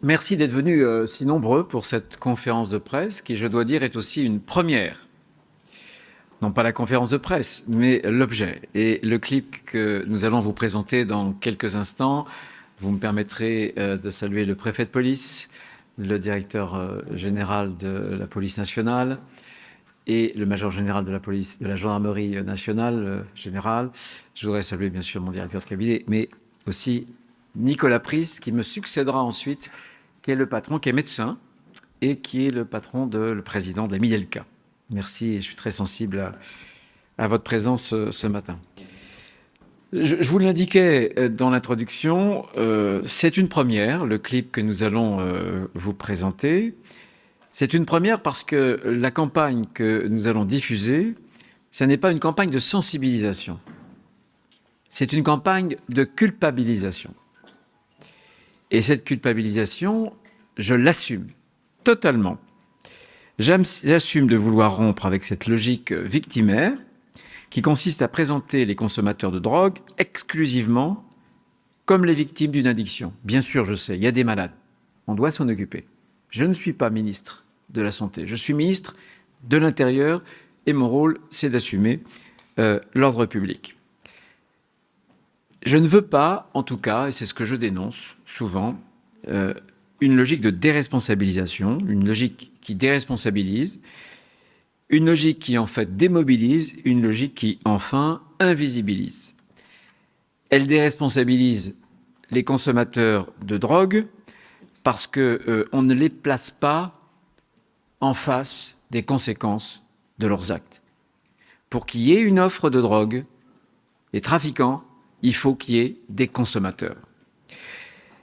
Merci d'être venus si nombreux pour cette conférence de presse qui, je dois dire, est aussi une première. Non pas la conférence de presse, mais l'objet. Et le clip que nous allons vous présenter dans quelques instants, vous me permettrez de saluer le préfet de police, le directeur général de la police nationale et le major général de la police, de la gendarmerie nationale générale. Je voudrais saluer bien sûr mon directeur de cabinet, mais aussi Nicolas Pris, qui me succédera ensuite, qui est le patron, qui est médecin et qui est le patron le président de la Midelca. Merci, et je suis très sensible à votre présence ce matin. Je vous l'indiquais dans l'introduction, c'est une première, le clip que nous allons vous présenter. C'est une première parce que la campagne que nous allons diffuser, ce n'est pas une campagne de sensibilisation, c'est une campagne de culpabilisation. Et cette culpabilisation, je l'assume totalement. J'assume de vouloir rompre avec cette logique victimaire qui consiste à présenter les consommateurs de drogue exclusivement comme les victimes d'une addiction. Bien sûr, je sais, il y a des malades, on doit s'en occuper. Je ne suis pas ministre de la Santé, je suis ministre de l'Intérieur et mon rôle, c'est d'assumer l'ordre public. Je ne veux pas, en tout cas, et c'est ce que je dénonce souvent, une logique de déresponsabilisation, une logique qui déresponsabilise, une logique qui en fait démobilise, une logique qui enfin invisibilise. Elle déresponsabilise les consommateurs de drogue parce qu'on ne les place pas en face des conséquences de leurs actes. Pour qu'il y ait une offre de drogue, les trafiquants, il faut qu'il y ait des consommateurs.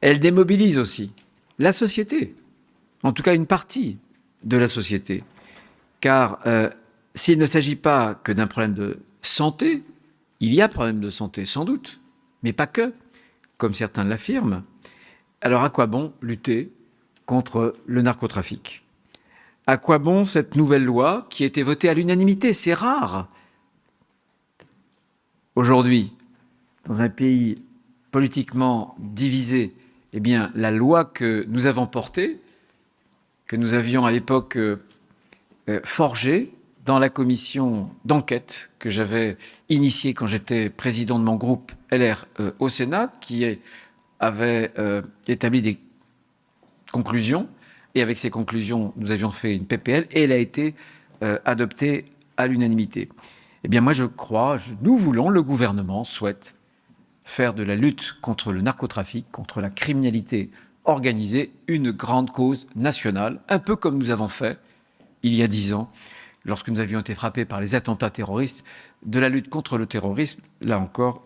Elle démobilise aussi la société, en tout cas une partie de la société, car s'il ne s'agit pas que d'un problème de santé, il y a problème de santé sans doute, mais pas que, comme certains l'affirment. Alors à quoi bon lutter contre le narcotrafic? À quoi bon cette nouvelle loi qui a été votée à l'unanimité? C'est rare. Aujourd'hui, dans un pays politiquement divisé, eh bien, la loi que nous avons portée, que nous avions à l'époque forgée dans la commission d'enquête que j'avais initiée quand j'étais président de mon groupe LR au Sénat, qui avait établi des conclusions, et avec ces conclusions, nous avions fait une PPL, et elle a été adoptée à l'unanimité. Eh bien, moi, je crois, nous voulons, le gouvernement souhaite faire de la lutte contre le narcotrafic, contre la criminalité organisée, une grande cause nationale, un peu comme nous avons fait il y a 10 ans, lorsque nous avions été frappés par les attentats terroristes, de la lutte contre le terrorisme, là encore,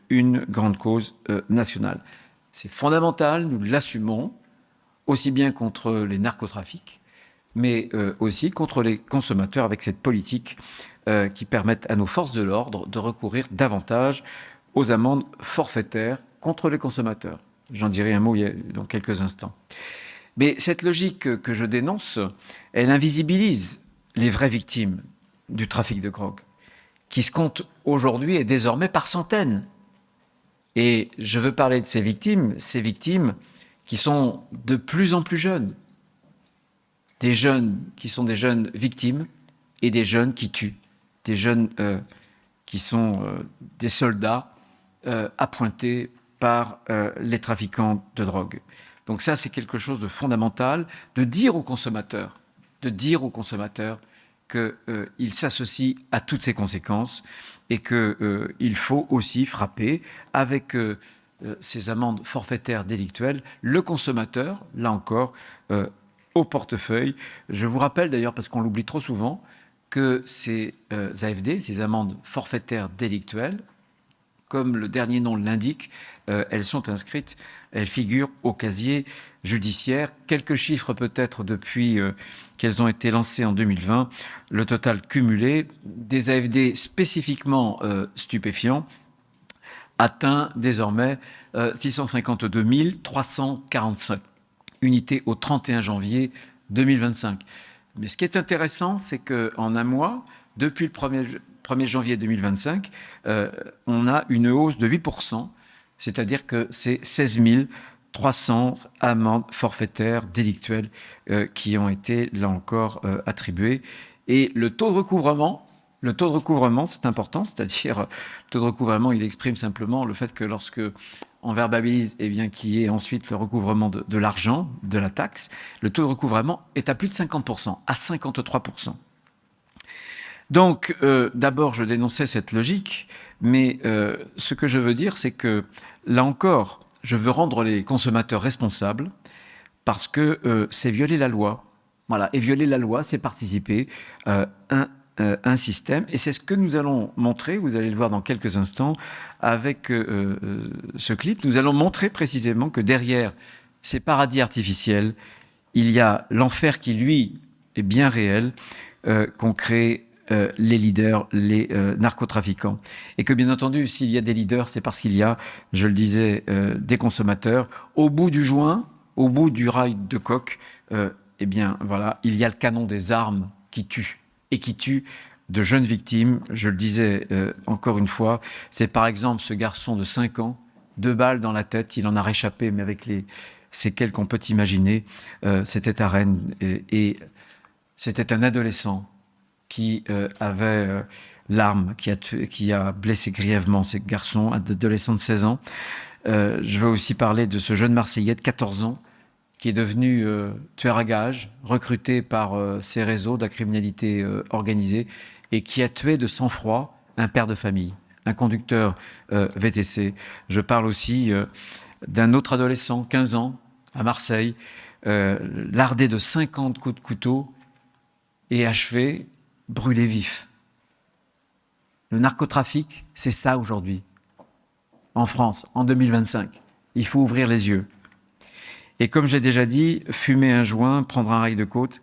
une grande cause nationale. C'est fondamental, nous l'assumons, aussi bien contre les narcotrafics, mais aussi contre les consommateurs, avec cette politique qui permette à nos forces de l'ordre de recourir davantage aux amendes forfaitaires contre les consommateurs. J'en dirai un mot dans quelques instants. Mais cette logique que je dénonce, elle invisibilise les vraies victimes du trafic de drogue, qui se comptent aujourd'hui et désormais par centaines. Et je veux parler de ces victimes qui sont de plus en plus jeunes. Des jeunes qui sont des jeunes victimes et des jeunes qui tuent. Des jeunes qui sont des soldats appointés par les trafiquants de drogue. Donc ça, c'est quelque chose de fondamental, de dire aux consommateurs qu'ils s'associent à toutes ces conséquences et qu'il faut aussi frapper avec ces amendes forfaitaires délictuelles le consommateur, là encore, au portefeuille. Je vous rappelle d'ailleurs, parce qu'on l'oublie trop souvent, que ces AFD, ces amendes forfaitaires délictuelles, comme le dernier nom l'indique, elles sont inscrites, elles figurent au casier judiciaire. Quelques chiffres peut-être depuis qu'elles ont été lancées en 2020. Le total cumulé des AFD spécifiquement stupéfiants atteint désormais 652 345 unités au 31 janvier 2025. Mais ce qui est intéressant, c'est qu'en un mois, depuis le 1er janvier 2025, on a une hausse de 8%, c'est-à-dire que c'est 16 300 amendes forfaitaires délictuelles qui ont été, là encore, attribuées. Et le taux de recouvrement, c'est important, c'est-à-dire le taux de recouvrement, il exprime simplement le fait que lorsque on verbabilise, eh bien, qu'il y ait ensuite le recouvrement de l'argent, de la taxe, le taux de recouvrement est à plus de 50%, à 53%. Donc, d'abord, je dénonçais cette logique, mais ce que je veux dire, c'est que, là encore, je veux rendre les consommateurs responsables parce que c'est violer la loi. Voilà. Et violer la loi, c'est participer à un système. Et c'est ce que nous allons montrer, vous allez le voir dans quelques instants, avec ce clip. Nous allons montrer précisément que derrière ces paradis artificiels, il y a l'enfer qui, lui, est bien réel, qu'ont créé les leaders, les narcotrafiquants. Et que, bien entendu, s'il y a des leaders, c'est parce qu'il y a, je le disais, des consommateurs. Au bout du joint, au bout du rail de coke, eh bien, voilà, il y a le canon des armes qui tue, et qui tue de jeunes victimes. Je le disais encore une fois, c'est par exemple ce garçon de 5 ans, 2 balles dans la tête, il en a réchappé, mais avec les séquelles qu'on peut imaginer. C'était à Rennes, et c'était un adolescent qui avait l'arme, qui a blessé grièvement ces garçons, un adolescent de 16 ans. Je veux aussi parler de ce jeune Marseillais de 14 ans qui est devenu tueur à gages, recruté par ces réseaux de la criminalité organisée, et qui a tué de sang-froid un père de famille, un conducteur VTC. Je parle aussi d'un autre adolescent, 15 ans, à Marseille, lardé de 50 coups de couteau et achevé, brûlé vif. Le narcotrafic, c'est ça aujourd'hui, en France, en 2025. Il faut ouvrir les yeux. Et comme j'ai déjà dit, fumer un joint, prendre un rail de côte,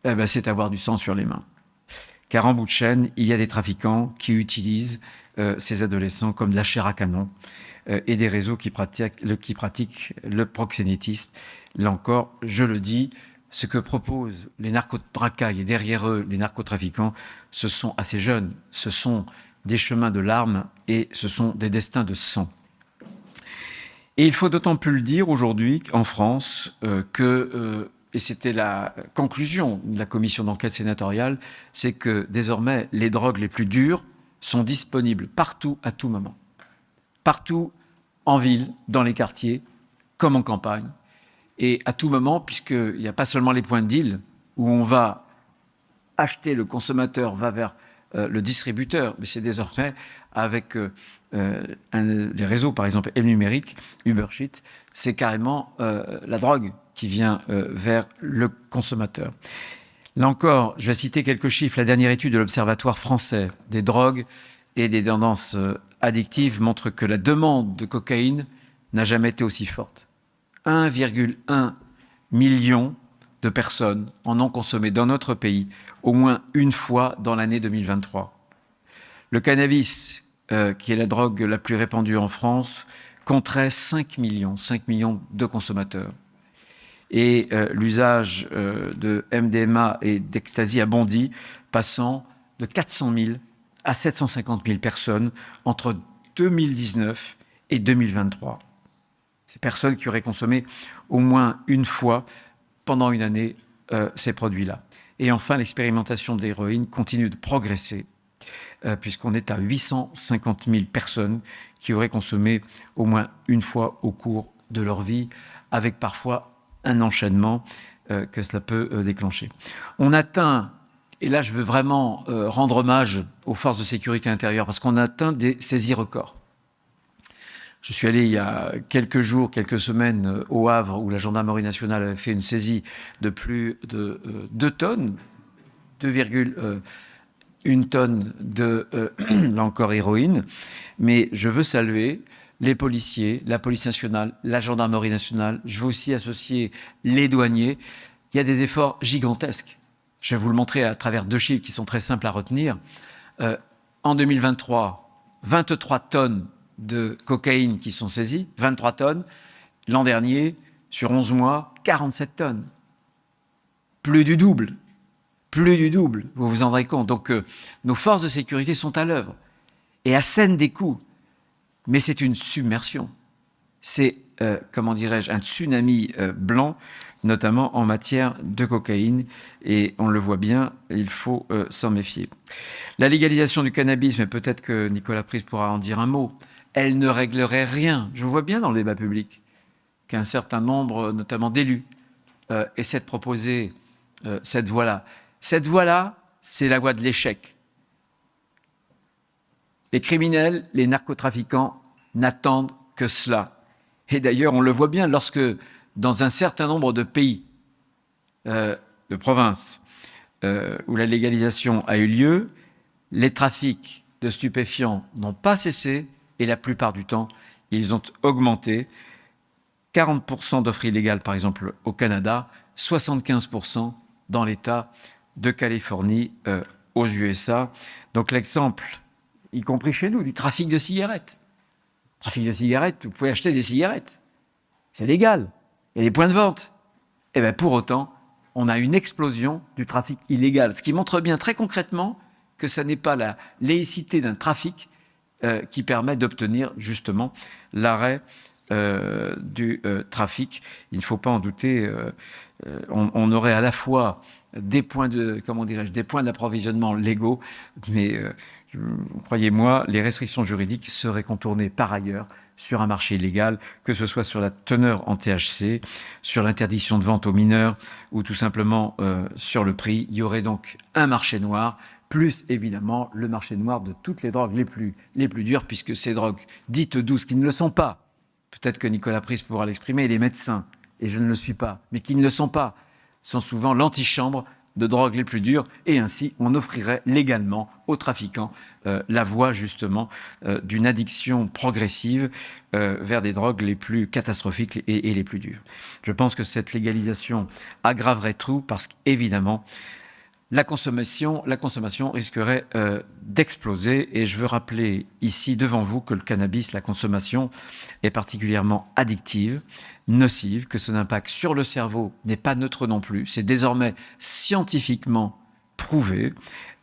eh ben, c'est avoir du sang sur les mains. Car en bout de chaîne, il y a des trafiquants qui utilisent ces adolescents comme de la chair à canon, et des réseaux qui pratiquent le proxénétisme. Là encore, je le dis, ce que proposent les narcotracailles et derrière eux les narcotrafiquants, ce sont assez jeunes, ce sont des chemins de larmes et ce sont des destins de sang. Et il faut d'autant plus le dire aujourd'hui en France et c'était la conclusion de la commission d'enquête sénatoriale, c'est que désormais les drogues les plus dures sont disponibles partout, à tout moment. Partout, en ville, dans les quartiers, comme en campagne. Et à tout moment, puisqu'il n'y a pas seulement les points de deal où on va acheter, le consommateur va vers le distributeur, mais c'est désormais avec les réseaux, par exemple, et le numérique, Uber Sheet, c'est carrément la drogue qui vient vers le consommateur. Là encore, je vais citer quelques chiffres. La dernière étude de l'Observatoire français des drogues et des tendances addictives montre que la demande de cocaïne n'a jamais été aussi forte. 1,1 million de personnes en ont consommé dans notre pays au moins une fois dans l'année 2023. Le cannabis, qui est la drogue la plus répandue en France, compterait 5 millions de consommateurs. Et l'usage de MDMA et d'ecstasy a bondi, passant de 400 000 à 750 000 personnes entre 2019 et 2023. Ces personnes qui auraient consommé au moins une fois pendant une année ces produits-là. Et enfin, l'expérimentation de l'héroïne continue de progresser, puisqu'on est à 850 000 personnes qui auraient consommé au moins une fois au cours de leur vie, avec parfois un enchaînement que cela peut déclencher. On atteint, et là je veux vraiment rendre hommage aux forces de sécurité intérieure, parce qu'on atteint des saisies records. Je suis allé il y a quelques jours, quelques semaines au Havre, où la gendarmerie nationale avait fait une saisie de plus de 2 tonnes, 2,1 tonnes de, là encore, héroïne. Mais je veux saluer les policiers, la police nationale, la gendarmerie nationale. Je veux aussi associer les douaniers. Il y a des efforts gigantesques. Je vais vous le montrer à travers 2 chiffres qui sont très simples à retenir. En 2023, 23 tonnes de cocaïne qui sont saisies, 23 tonnes. L'an dernier, sur 11 mois, 47 tonnes. Plus du double. Plus du double, vous vous en rendrez compte. Donc, nos forces de sécurité sont à l'œuvre et assènent des coups. Mais c'est une submersion. C'est comment dirais-je, un tsunami blanc, notamment en matière de cocaïne. Et on le voit bien, il faut s'en méfier. La légalisation du cannabis, mais peut-être que Nicolas Pryce pourra en dire un mot, elle ne réglerait rien. Je vois bien dans le débat public qu'un certain nombre, notamment d'élus, essaient de proposer cette voie-là. Cette voie-là, c'est la voie de l'échec. Les criminels, les narcotrafiquants n'attendent que cela. Et d'ailleurs, on le voit bien lorsque, dans un certain nombre de pays, de provinces, où la légalisation a eu lieu, les trafics de stupéfiants n'ont pas cessé et la plupart du temps, ils ont augmenté. 40% d'offres illégales, par exemple, au Canada, 75% dans l'État de Californie, aux USA. Donc l'exemple, y compris chez nous, du trafic de cigarettes. Trafic de cigarettes, vous pouvez acheter des cigarettes. C'est légal. Il y a des points de vente. Et bien pour autant, on a une explosion du trafic illégal. Ce qui montre bien très concrètement que ce n'est pas la laïcité d'un trafic qui permet d'obtenir justement l'arrêt du trafic. Il ne faut pas en douter. On aurait à la fois des points des points d'approvisionnement légaux, mais croyez-moi, les restrictions juridiques seraient contournées par ailleurs sur un marché illégal, que ce soit sur la teneur en THC, sur l'interdiction de vente aux mineurs ou tout simplement sur le prix. Il y aurait donc un marché noir, plus évidemment le marché noir de toutes les drogues les plus dures, puisque ces drogues dites douces, qui ne le sont pas, peut-être que Nicolas Pryce pourra l'exprimer, et les médecins, et je ne le suis pas, mais qui ne le sont pas, sont souvent l'antichambre de drogues les plus dures, et ainsi on offrirait légalement aux trafiquants la voie justement d'une addiction progressive vers des drogues les plus catastrophiques et les plus dures. Je pense que cette légalisation aggraverait tout parce qu'évidemment la consommation risquerait d'exploser. Et je veux rappeler ici devant vous que le cannabis, la consommation est particulièrement addictive, nocive, que son impact sur le cerveau n'est pas neutre non plus. C'est désormais scientifiquement prouvé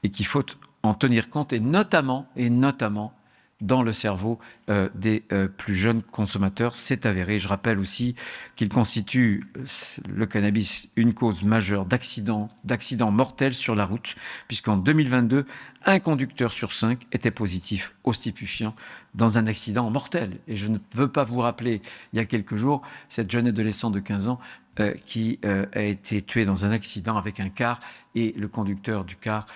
et qu'il faut en tenir compte, et notamment dans le cerveau des plus jeunes consommateurs. C'est avéré. Je rappelle aussi qu'il constitue, le cannabis, une cause majeure d'accidents mortels sur la route, puisqu'en 2022, un conducteur sur 5 était positif aux stupéfiants dans un accident mortel. Et je ne veux pas vous rappeler, il y a quelques jours, cette jeune adolescente de 15 ans qui a été tuée dans un accident avec un car, et le conducteur du car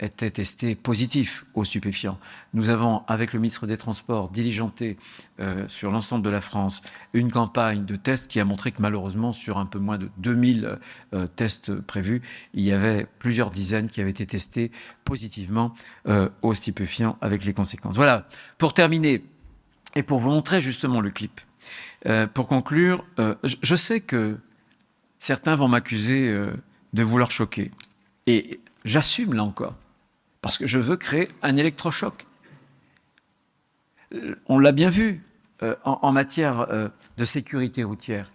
était testé positif aux stupéfiants. Nous avons, avec le ministre des Transports, diligenté sur l'ensemble de la France une campagne de tests qui a montré que malheureusement, sur un peu moins de 2000 tests prévus, il y avait plusieurs dizaines qui avaient été testés positivement aux stupéfiants, avec les conséquences. Voilà, pour terminer, et pour vous montrer justement le clip, pour conclure, je sais que certains vont m'accuser de vouloir choquer. Et j'assume là encore, parce que je veux créer un électrochoc. On l'a bien vu en matière de sécurité routière.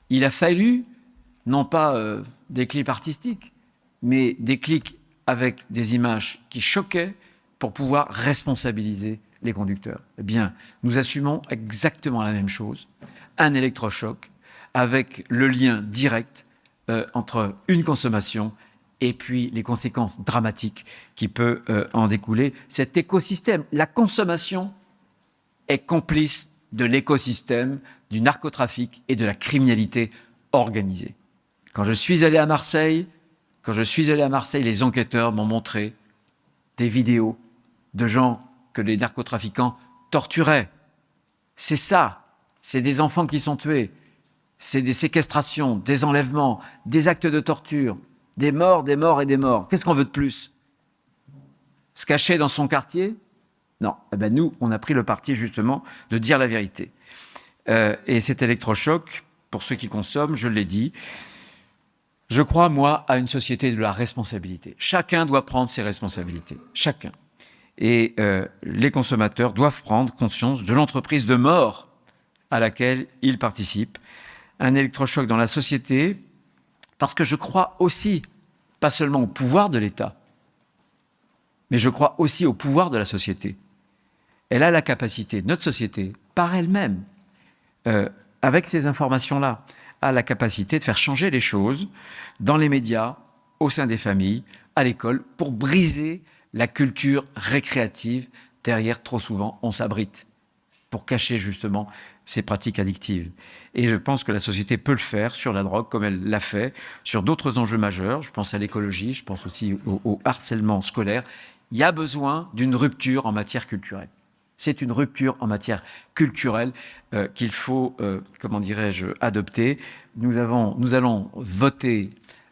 Il a fallu, non pas des clips artistiques, mais des clics avec des images qui choquaient pour pouvoir responsabiliser les conducteurs. Eh bien, nous assumons exactement la même chose, un électrochoc, avec le lien direct entre une consommation et puis les conséquences dramatiques qui peuvent en découler. Cet écosystème, la consommation est complice de l'écosystème du narcotrafic et de la criminalité organisée. Quand je suis allé à Marseille, les enquêteurs m'ont montré des vidéos de gens que les narcotrafiquants torturaient. C'est ça, c'est des enfants qui sont tués, c'est des séquestrations, des enlèvements, des actes de torture, des morts et des morts. Qu'est-ce qu'on veut de plus? Se cacher dans son quartier? Non. Eh ben nous, on a pris le parti justement de dire la vérité. Et cet électrochoc, pour ceux qui consomment, je l'ai dit, je crois, moi, à une société de la responsabilité. Chacun doit prendre ses responsabilités. Chacun. Et les consommateurs doivent prendre conscience de l'entreprise de mort à laquelle ils participent. Un électrochoc dans la société, parce que je crois aussi, pas seulement au pouvoir de l'État, mais je crois aussi au pouvoir de la société. Elle a la capacité, notre société, par elle-même, avec ces informations-là, a la capacité de faire changer les choses dans les médias, au sein des familles, à l'école, pour briser la culture récréative. Derrière, trop souvent, on s'abrite pour cacher justement ces pratiques addictives. Et je pense que la société peut le faire sur la drogue, comme elle l'a fait sur d'autres enjeux majeurs. Je pense à l'écologie, je pense aussi au harcèlement scolaire. Il y a besoin d'une rupture en matière culturelle. C'est une rupture en matière culturelle qu'il faut, comment dirais-je, adopter. Nous allons voter,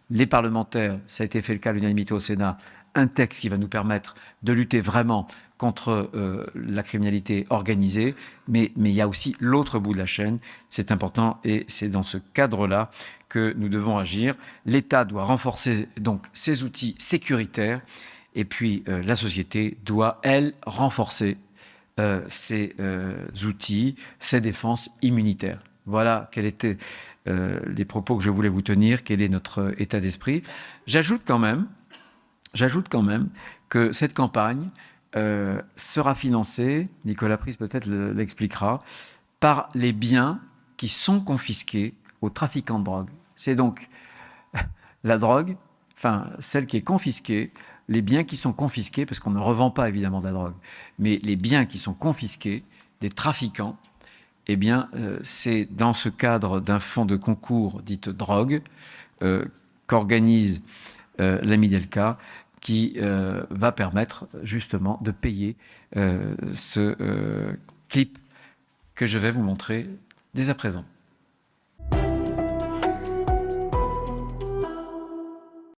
les parlementaires, ça a été fait le cas à l'unanimité au Sénat, un texte qui va nous permettre de lutter vraiment contre la criminalité organisée, mais il y a aussi l'autre bout de la chaîne. C'est important et c'est dans ce cadre-là que nous devons agir. L'État doit renforcer donc ses outils sécuritaires et puis la société doit, elle, renforcer ses outils, ses défenses immunitaires. Voilà quels étaient les propos que je voulais vous tenir, quel est notre état d'esprit. J'ajoute quand même que cette campagne sera financée, Nicolas Pris peut-être l'expliquera, par les biens qui sont confisqués aux trafiquants de drogue. C'est donc la drogue, enfin celle qui est confisquée, les biens qui sont confisqués, parce qu'on ne revend pas évidemment de la drogue, mais les biens qui sont confisqués des trafiquants, eh bien c'est dans ce cadre d'un fonds de concours dite drogue qu'organise l'ami Delca, qui va permettre justement de payer ce clip que je vais vous montrer dès à présent.